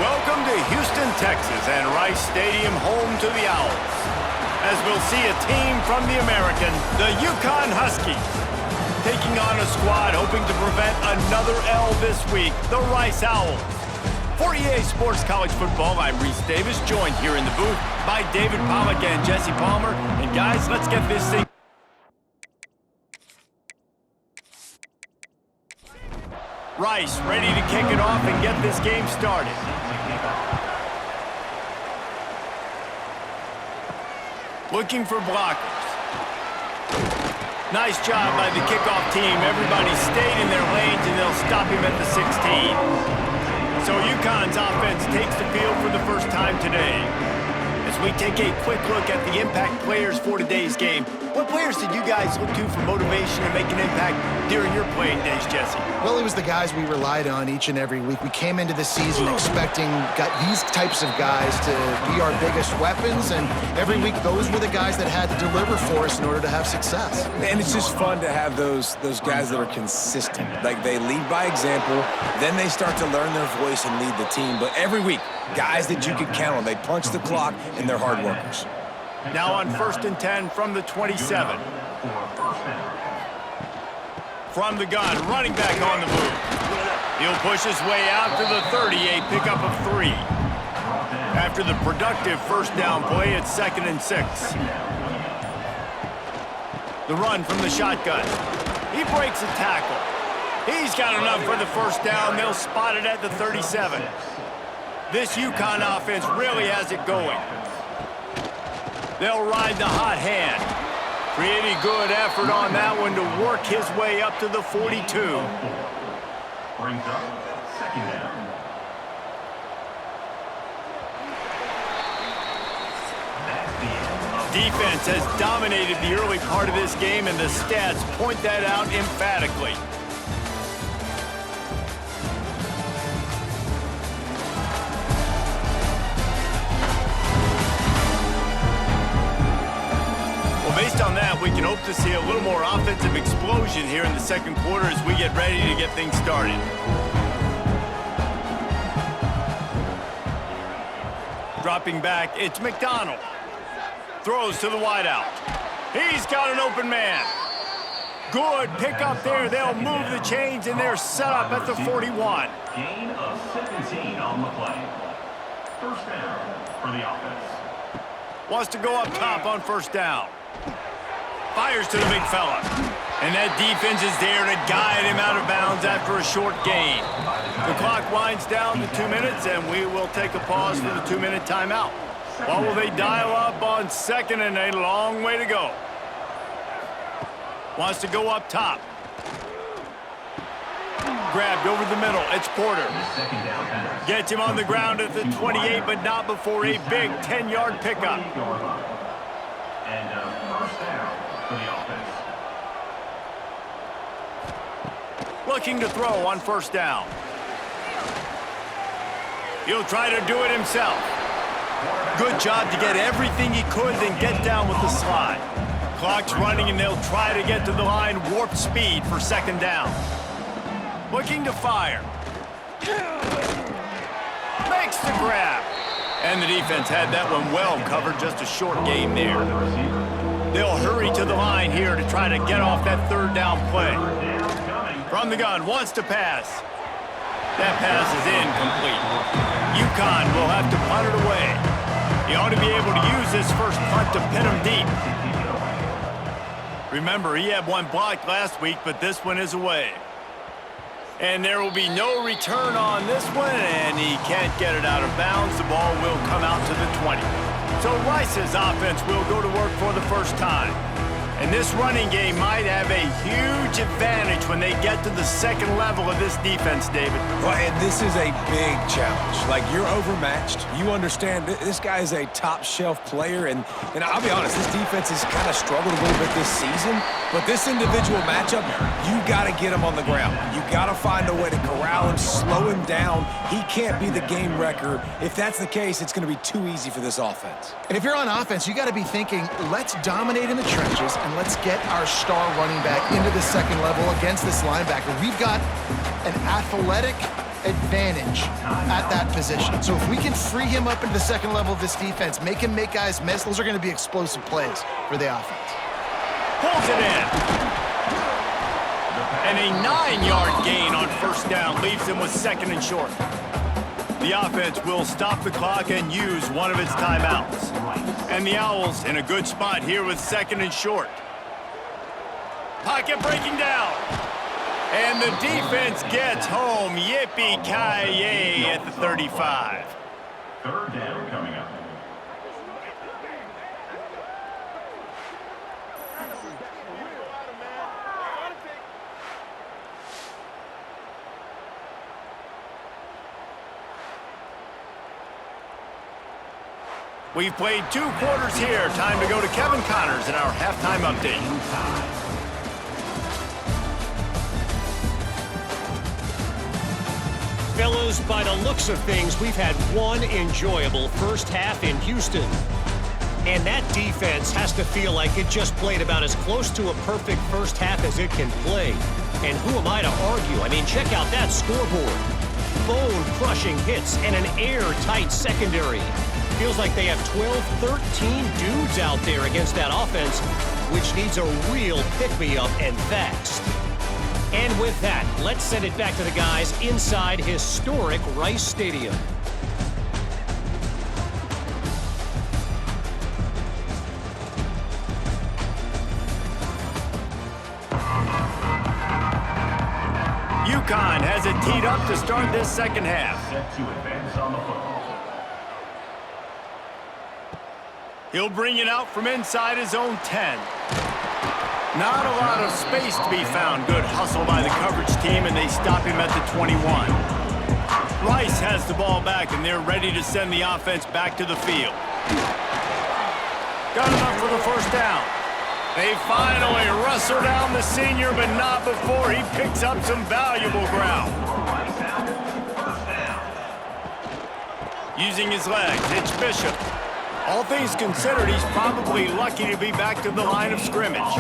Welcome to Houston, Texas, and Rice Stadium, home to the Owls. As we'll see a team from the American, the UCONN Huskies, taking on a squad hoping to prevent another L this week, the Rice Owls. For EA Sports College Football, I'm Reese Davis, joined here in the booth by David Pollack and Jesse Palmer. And guys, let's get this thing. Rice ready to kick it off and get this game started. Looking for blockers. Nice job by the kickoff team. Everybody stayed in their lanes and they'll stop him at the 16. So UConn's offense takes the field for the first time today. As we take a quick look at the impact players for today's game, what players did you guys look to for motivation and make an impact during your playing days, Jesse? Well, it was the guys we relied on each and every week. We came into the season expecting these types of guys to be our biggest weapons, and every week those were the guys that had to deliver for us in order to have success. And it's just fun to have those guys that are consistent. Like, they lead by example, then they start to learn their voice and lead the team. But every week, guys that you could count on. They punch the clock, and they're hard workers. Now on 1st and 10 from the 27. From the gun, running back on the move. He'll push his way out to the 30, a pickup of 3. After the productive first down play, it's 2nd and 6. The run from the shotgun. He breaks a tackle. He's got enough for the first down. They'll spot it at the 37. This UConn offense really has it going. They'll ride the hot hand. Pretty good effort on that one to work his way up to the 42. Brings up 2nd down. Defense has dominated the early part of this game, and the stats point that out emphatically. Based on that, we can hope to see a little more offensive explosion here in the second quarter as we get ready to get things started. Dropping back, it's McDonald. Throws to the wideout. He's got an open man. Good pickup there. They'll move the chains, and they're set up at the 41. Gain of 17 on the play. First down for the offense. Wants to go up top on first down. Fires to the big fella. And that defense is there to guide him out of bounds after a short gain. The clock winds down to 2 minutes, and we will take a pause for the 2-minute timeout. What will they dial up on 2nd and a long way to go? Wants to go up top. Grabbed over the middle. It's Porter. Gets him on the ground at the 28, but not before a big 10-yard pickup. And first down for the offense. Looking to throw on first down. He'll try to do it himself. Good job to get everything he could and get down with the slide. Clock's running, and they'll try to get to the line warp speed for 2nd down. Looking to fire. Makes the grab. And the defense had that one well covered, just a short game there. They'll hurry to the line here to try to get off that 3rd down play. From the gun, wants to pass. That pass is incomplete. UConn will have to punt it away. He ought to be able to use this first punt to pin him deep. Remember, he had one blocked last week, but this one is away. And there will be no return on this one, and he can't get it out of bounds. The ball will come out to the 20. So Rice's offense will go to work for the first time. And this running game might have a huge advantage when they get to the 2nd level of this defense, David. Well, and this is a big challenge. Like, you're overmatched. You understand this guy is a top-shelf player, and I'll be honest, this defense has kind of struggled a little bit this season. But this individual matchup, you got to get him on the ground. You got to find a way to corral him, slow him down. He can't be the game wrecker. If that's the case, it's going to be too easy for this offense. And if you're on offense, you got to be thinking, let's dominate in the trenches and let's get our star running back into the 2nd level against this linebacker. We've got an athletic, advantage at that position. So if we can free him up into the second level of this defense, make him make guys miss, those are going to be explosive plays for the offense. Pulls it in. And a 9-yard gain on first down leaves him with second and short. The offense will stop the clock and use one of its timeouts. And the Owls in a good spot here with second and short. Pocket breaking down. And the defense gets home. Yippee-ki-yay at the 35. Third down coming up. We've played 2 quarters here. Time to go to Kevin Connors in our halftime update. Fellas, by the looks of things, we've had one enjoyable first half in Houston. And that defense has to feel like it just played about as close to a perfect first half as it can play. And who am I to argue? I mean, check out that scoreboard. Bone-crushing hits and an airtight secondary. Feels like they have 12, 13 dudes out there against that offense, which needs a real pick-me-up and fast. And with that, let's send it back to the guys inside historic Rice Stadium. UConn has it teed up to start this second half. Set to advance on the football. He'll bring it out from inside his own 10. Not a lot of space to be found. Good hustle by the coverage team, and they stop him at the 21. Rice has the ball back, and they're ready to send the offense back to the field. Got enough for the first down. They finally wrestle down the senior, but not before he picks up some valuable ground. Using his legs, it's Bishop. All things considered, he's probably lucky to be back to the line of scrimmage.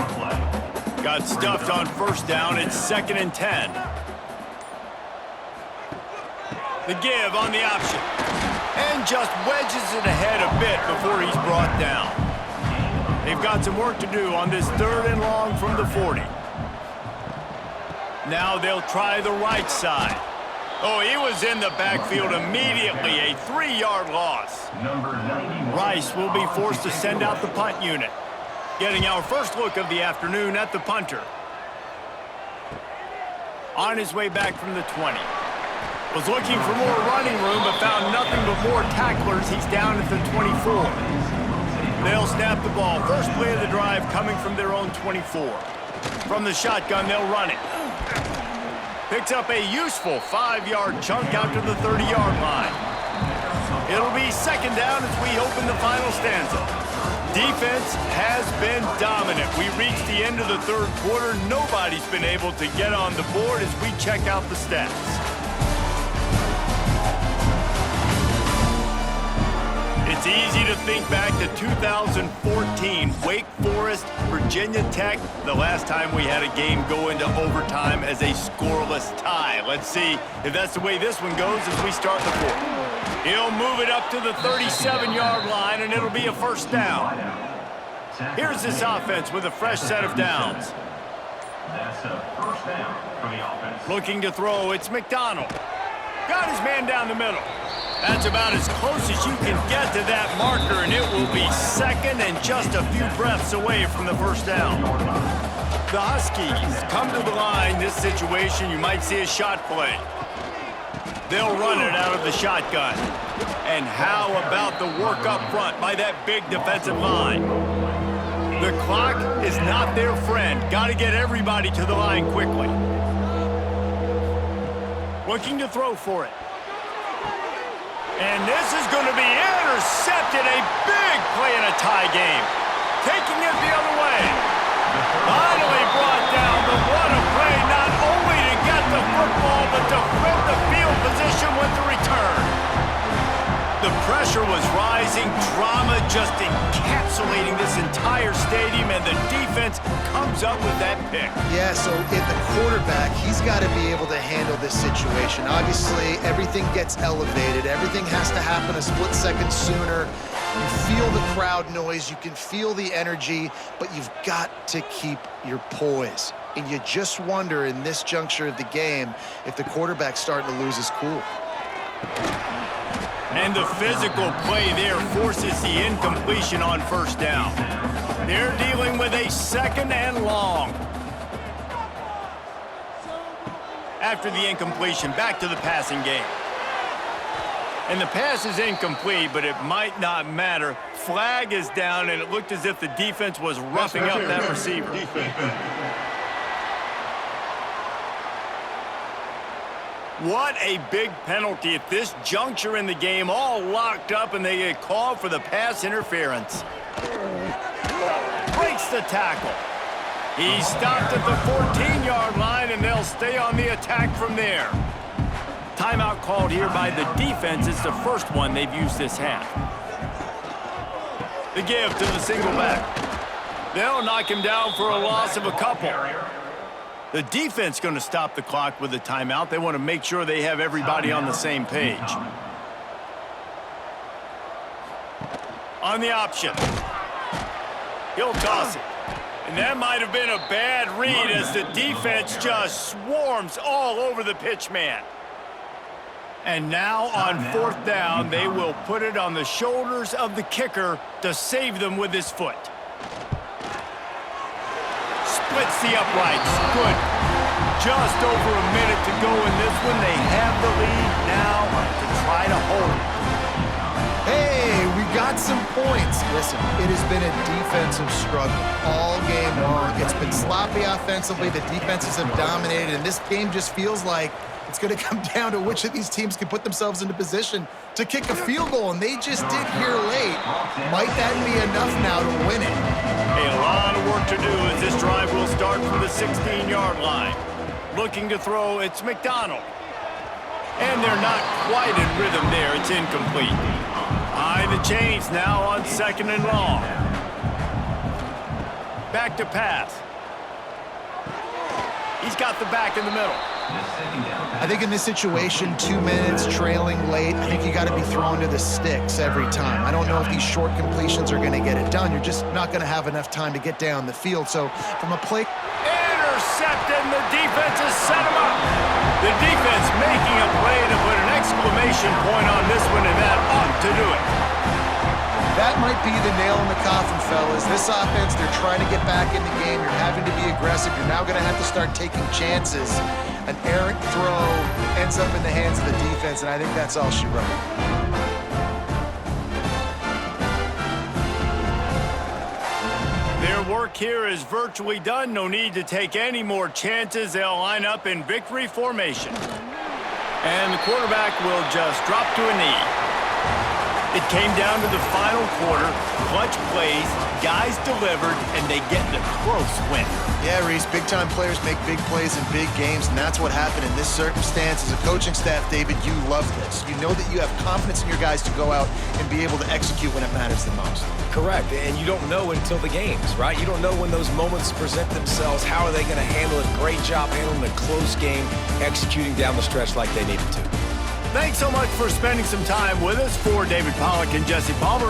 Got stuffed on first down. It's 2nd and 10. The give on the option. And just wedges it ahead a bit before he's brought down. They've got some work to do on this 3rd and long from the 40. Now they'll try the right side. Oh, he was in the backfield immediately. A 3-yard loss. Rice will be forced to send out the punt unit. Getting our first look of the afternoon at the punter. On his way back from the 20. Was looking for more running room, but found nothing but more tacklers. He's down at the 24. They'll snap the ball. First play of the drive coming from their own 24. From the shotgun, they'll run it. Picks up a useful 5-yard chunk out to the 30-yard line. It'll be 2nd down as we open the final stanza. Defense has been dominant. We reached the end of the 3rd quarter. Nobody's been able to get on the board as we check out the stats. It's easy to think back to 2014, Wake Forest, Virginia Tech, the last time we had a game go into overtime as a scoreless tie. Let's see if that's the way this one goes as we start the 4th. He'll move it up to the 37-yard line, and it'll be a first down. Here's this offense with a fresh set of downs. That's a first down for the offense. Looking to throw, it's McDonald. Got his man down the middle. That's about as close as you can get to that marker, and it will be 2nd and just a few breaths away from the first down. The Huskies come to the line. This situation, you might see a shot play. They'll run it out of the shotgun. And how about the work up front by that big defensive line? The clock is not their friend. Got to get everybody to the line quickly. Looking to throw for it. And this is going to be intercepted. A big play in a tie game. Taking it the other way. Finally brought down, but what a play, not only to get the football, but to flip the field position with the return. The pressure was rising, drama just encapsulating this entire stadium, and the defense comes up with that pick. Yeah, so the quarterback, he's got to be able to handle this situation. Obviously, everything gets elevated. Everything has to happen a split second sooner. You feel the crowd noise, you can feel the energy, but you've got to keep your poise. And you just wonder in this juncture of the game if the quarterback's starting to lose his cool. And the physical play there forces the incompletion on first down. They're dealing with a 2nd and long. After the incompletion, back to the passing game. And the pass is incomplete, but it might not matter. Flag is down, and it looked as if the defense was roughing up that receiver. What a big penalty at this juncture in the game, all locked up, and they get called for the pass interference. Breaks the tackle. He stopped at the 14-yard line, and they'll stay on the attack from there. Timeout called here by the defense. It's the first one they've used this half. The give to the single back. They'll knock him down for a loss of a couple. The defense going to stop the clock with a timeout. They want to make sure they have everybody on the same page. On the option. He'll toss it. And that might have been a bad read as the defense just swarms all over the pitch man. And now on 4th down, they will put it on the shoulders of the kicker to save them with his foot. Splits the uprights. Good. Just over a minute to go in this one. They have the lead now to try to hold it. Hey, we got some points. Listen, it has been a defensive struggle all game long. It's been sloppy offensively. The defenses have dominated, and this game just feels like it's going to come down to which of these teams can put themselves into position to kick a field goal, and they just did here late. Might that be enough now to win it? A lot of work to do as this drive will start from the 16-yard line. Looking to throw, it's McDonald. And they're not quite in rhythm there. It's incomplete. High the chains now on 2nd and long. Back to pass. He's got the back in the middle. I think in this situation, 2 minutes, trailing late, I think you got to be thrown to the sticks every time. I don't know if these short completions are going to get it done. You're just not going to have enough time to get down the field. So from a play... Intercepted, and the defense has set him up. The defense making a play to put an exclamation point on this one, and that ought to do it. That might be the nail in the coffin, fellas. This offense, they're trying to get back in the game. You're having to be aggressive. You're now going to have to start taking chances. An errant throw ends up in the hands of the defense, and I think that's all she wrote. Their work here is virtually done. No need to take any more chances. They'll line up in victory formation. And the quarterback will just drop to a knee. It came down to the final quarter. Clutch plays, guys delivered, and they get the close win. Yeah, Reese, big-time players make big plays in big games, and that's what happened in this circumstance. As a coaching staff, David, you love this. You know that you have confidence in your guys to go out and be able to execute when it matters the most. Correct, and you don't know until the games, right? You don't know when those moments present themselves. How are they going to handle it? Great job handling a close game, executing down the stretch like they needed to. Thanks so much for spending some time with us. For David Pollack and Jesse Palmer,